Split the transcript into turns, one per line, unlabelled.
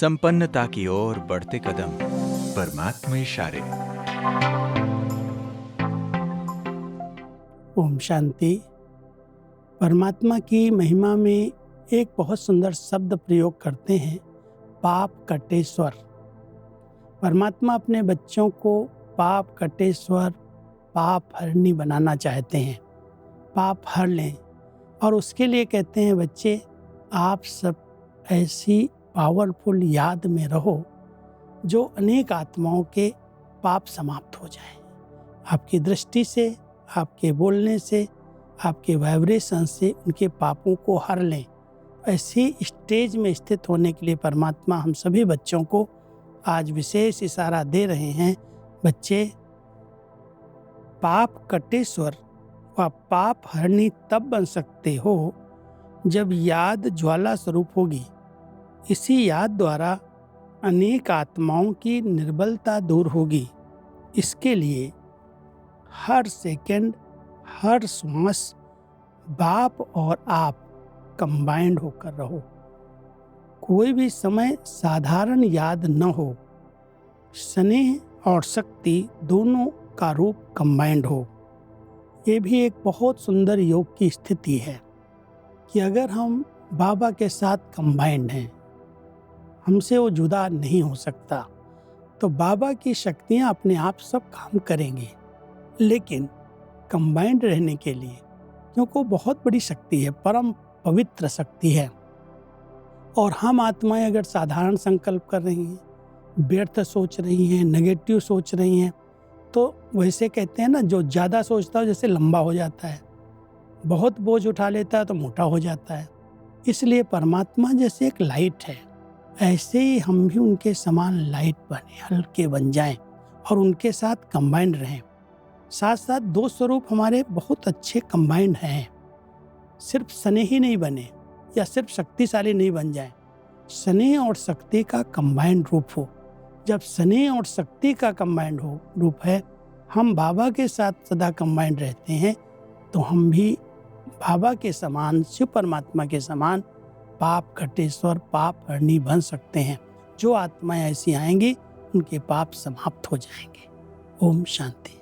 संपन्नता की ओर बढ़ते कदम। परमात्मा इशारे।
ओम शांति। परमात्मा की महिमा में एक बहुत सुंदर शब्द प्रयोग करते हैं, पाप कटे स्वर। परमात्मा अपने बच्चों को पाप कटे स्वर, पाप हरनी बनाना चाहते हैं। पाप हर लें और उसके लिए कहते हैं, बच्चे आप सब ऐसी पावरफुल याद में रहो जो अनेक आत्माओं के पाप समाप्त हो जाए। आपकी दृष्टि से, आपके बोलने से, आपके वाइब्रेशन से उनके पापों को हर लें। ऐसी स्टेज में स्थित होने के लिए परमात्मा हम सभी बच्चों को आज विशेष इशारा दे रहे हैं। बच्चे, पाप कटे स्वर व पाप हरनी तब बन सकते हो जब याद ज्वाला स्वरूप होगी। इसी याद द्वारा अनेक आत्माओं की निर्बलता दूर होगी। इसके लिए हर सेकंड, हर श्वास बाप और आप कंबाइंड होकर रहो। कोई भी समय साधारण याद न हो। स्नेह और शक्ति दोनों का रूप कंबाइंड हो। ये भी एक बहुत सुंदर योग की स्थिति है कि अगर हम बाबा के साथ कंबाइंड हैं, हमसे वो जुदा नहीं हो सकता, तो बाबा की शक्तियाँ अपने आप सब काम करेंगी। लेकिन कंबाइंड रहने के लिए, क्योंकि वो बहुत बड़ी शक्ति है, परम पवित्र शक्ति है, और हम आत्माएं अगर साधारण संकल्प कर रही हैं, व्यर्थ सोच रही हैं, नेगेटिव सोच रही हैं, तो वैसे कहते हैं ना, जो ज़्यादा सोचता हो जैसे लंबा हो जाता है, बहुत बोझ उठा लेता है तो मोटा हो जाता है। इसलिए परमात्मा जैसे एक लाइट है, ऐसे ही हम भी उनके समान लाइट बने, हल्के बन जाएं और उनके साथ कंबाइंड रहें। साथ साथ दो स्वरूप हमारे बहुत अच्छे कंबाइंड हैं। सिर्फ स्नेह ही नहीं बने या सिर्फ शक्तिशाली नहीं बन जाए, स्नेह और शक्ति का कंबाइंड रूप हो। जब स्नेह और शक्ति का कंबाइंड हो रूप है, हम बाबा के साथ सदा कंबाइंड रहते हैं, तो हम भी बाबा के समान, शिव परमात्मा के समान पाप कटे स्वर, पाप हरनी बन सकते हैं। जो आत्माएं ऐसी आएंगी उनके पाप समाप्त हो जाएंगे। ओम शांति।